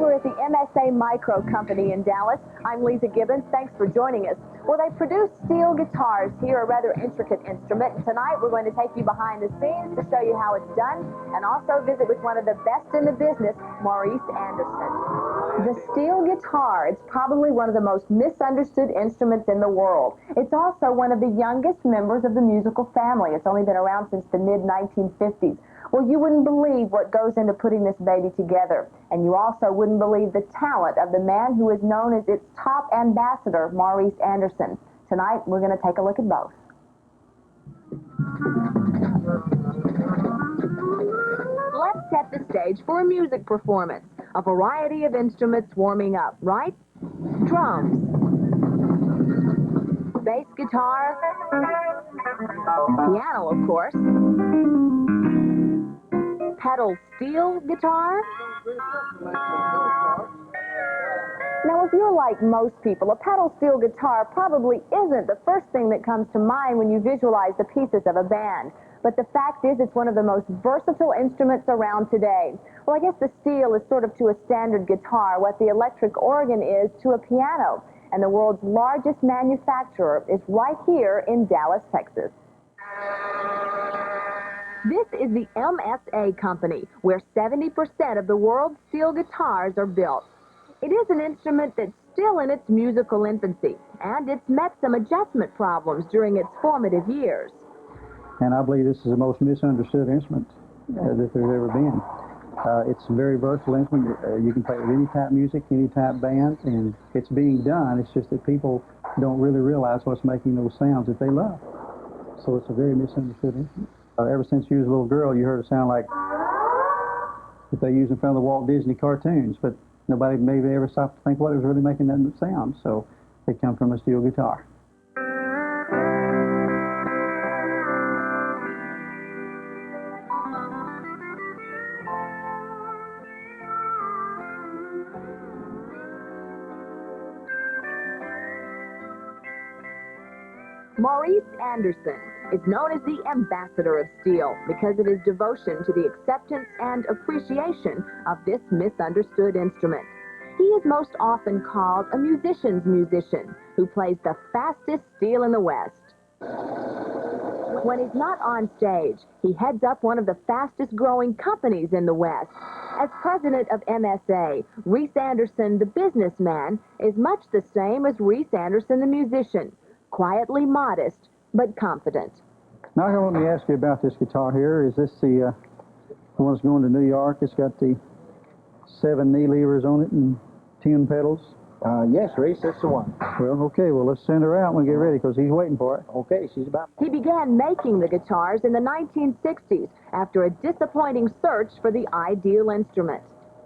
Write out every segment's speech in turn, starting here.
We're at the MSA Micro Company in Dallas. I'm Lisa Gibbons. Thanks for joining us. Well, they produce steel guitars here, a rather intricate instrument. And tonight we're going to take you behind the scenes to show you how it's done and also visit with one of the best in the business, Maurice Anderson. The steel guitar is probably one of the most misunderstood instruments in the world. It's also one of the youngest members of the musical family. It's only been around since the mid-1950s. Well, you wouldn't believe what goes into putting this baby together. And you also wouldn't believe the talent of the man who is known as its top ambassador, Maurice Anderson. Tonight, we're going to take a look at both. Let's set the stage for a music performance. A variety of instruments warming up, right? Drums, bass guitar, piano, of course, pedal steel guitar. Now, if you're like most people, a pedal steel guitar probably isn't the first thing that comes to mind when you visualize the pieces of a band. But the fact is, it's one of the most versatile instruments around today. Well, I guess the steel is sort of to a standard guitar what the electric organ is to a piano. And the world's largest manufacturer is right here in Dallas, Texas. This is the MSA company, where 70% of the world's steel guitars are built. It is an instrument that's still in its musical infancy, and it's met some adjustment problems during its formative years. And I believe this is the most misunderstood instrument that there's ever been. It's a very versatile instrument. You can play with any type of music, any type of band, and it's being done. It's just that people don't really realize what's making those sounds that they love. So it's a very misunderstood instrument. Ever since you was a little girl, you heard it sound like that they used in front of the Walt Disney cartoons, but nobody maybe ever stopped to think what was really making that sound. So they come from a steel guitar. Maurice Anderson is known as the ambassador of steel because of his devotion to the acceptance and appreciation of this misunderstood instrument. He is most often called a musician's musician who plays the fastest steel in the West. When he's not on stage, he heads up one of the fastest growing companies in the West. As president of MSA, Reece Anderson, the businessman, is much the same as Reece Anderson, the musician. Quietly modest, but confident. Now, let me ask you about this guitar here. Is this the one that's going to New York? It's got the 7 knee levers on it and 10 pedals? Yes, Reece, that's the one. Well, okay, well, let's send her out and get ready because he's waiting for it. Okay, she's about... He began making the guitars in the 1960s after a disappointing search for the ideal instrument.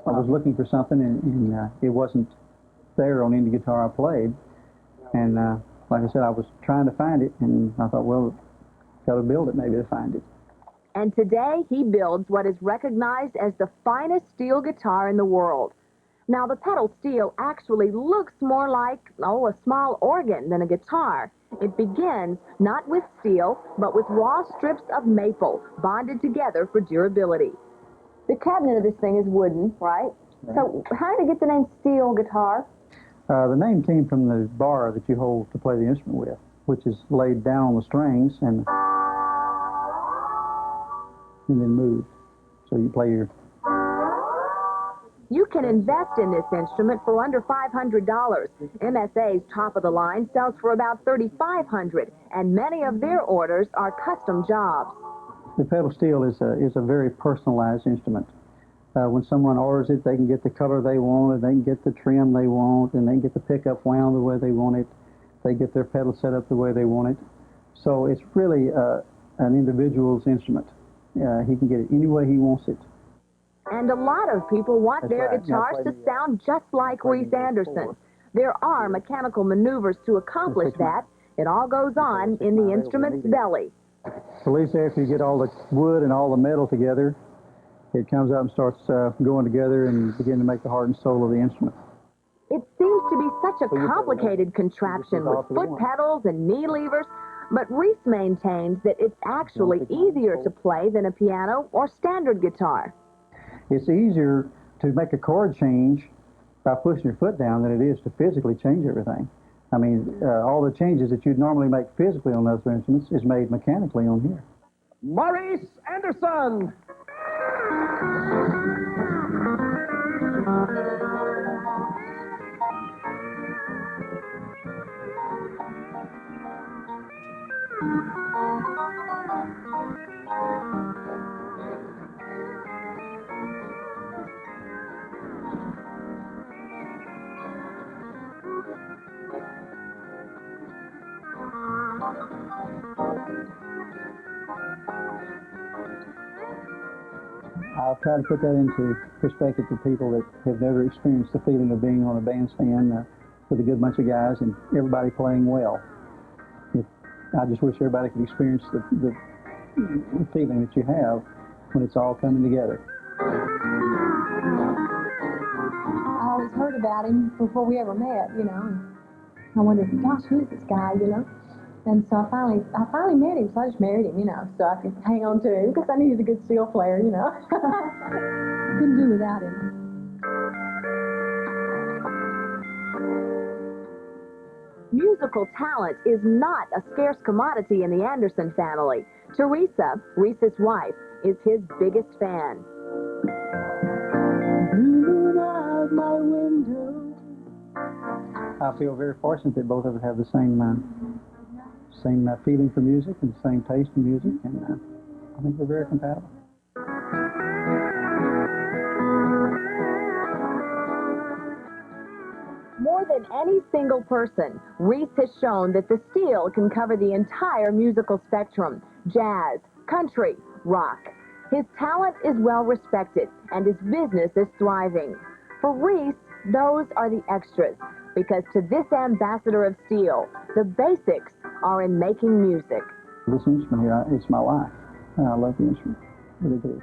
I was looking for something, and it wasn't there on any guitar I played. And like I said, I was trying to find it, and I thought, well, got to build it maybe to find it. And today, he builds what is recognized as the finest steel guitar in the world. Now, the pedal steel actually looks more like, a small organ than a guitar. It begins not with steel, but with raw strips of maple bonded together for durability. The cabinet of this thing is wooden, right? So how did it get the name steel guitar? The name came from the bar that you hold to play the instrument with, which is laid down on the strings and then moved. So you play your... You can invest in this instrument for under $500. MSA's top of the line sells for about $3,500, and many of their orders are custom jobs. The pedal steel is a very personalized instrument. When someone orders it, they can get the color they want, and they can get the trim they want, and they can get the pickup wound the way they want it. They get their pedal set up the way they want it. So it's really an individual's instrument. He can get it any way he wants it. And a lot of people want their guitars to sound just like Reece Anderson. There are mechanical maneuvers to accomplish that. It all goes on in the instrument's belly. So Lisa, after you get all the wood and all the metal together, it comes up and starts going together and begin to make the heart and soul of the instrument. It seems to be such a complicated contraption with foot pedals and knee levers, but Reece maintains that it's actually easier to play than a piano or standard guitar. It's easier to make a chord change by pushing your foot down than it is to physically change everything. I mean, all the changes that you'd normally make physically on those instruments is made mechanically on here. Maurice Anderson. I'll try to put that into perspective to people that have never experienced the feeling of being on a bandstand with a good bunch of guys and everybody playing well. I just wish everybody could experience the feeling that you have when it's all coming together. I always heard about him before we ever met, you know. And I wondered, gosh, who's this guy, you know? And so I finally met him, so I just married him, you know, so I could hang on to him because I knew he was a good steel player, you know. Couldn't do without him. Musical talent is not a scarce commodity in the Anderson family. Teresa, Reese's wife, is his biggest fan. Out my window. I feel very fortunate that both of us have the same feeling for music and the same taste in music, and I think we're very compatible. More than any single person, Reece has shown that the steel can cover the entire musical spectrum: jazz, country, rock. His talent is well respected, and his business is thriving. For Reece, those are the extras, because to this ambassador of steel, the basics are in making music. This instrument here, it's my life. I love the instrument. I really do.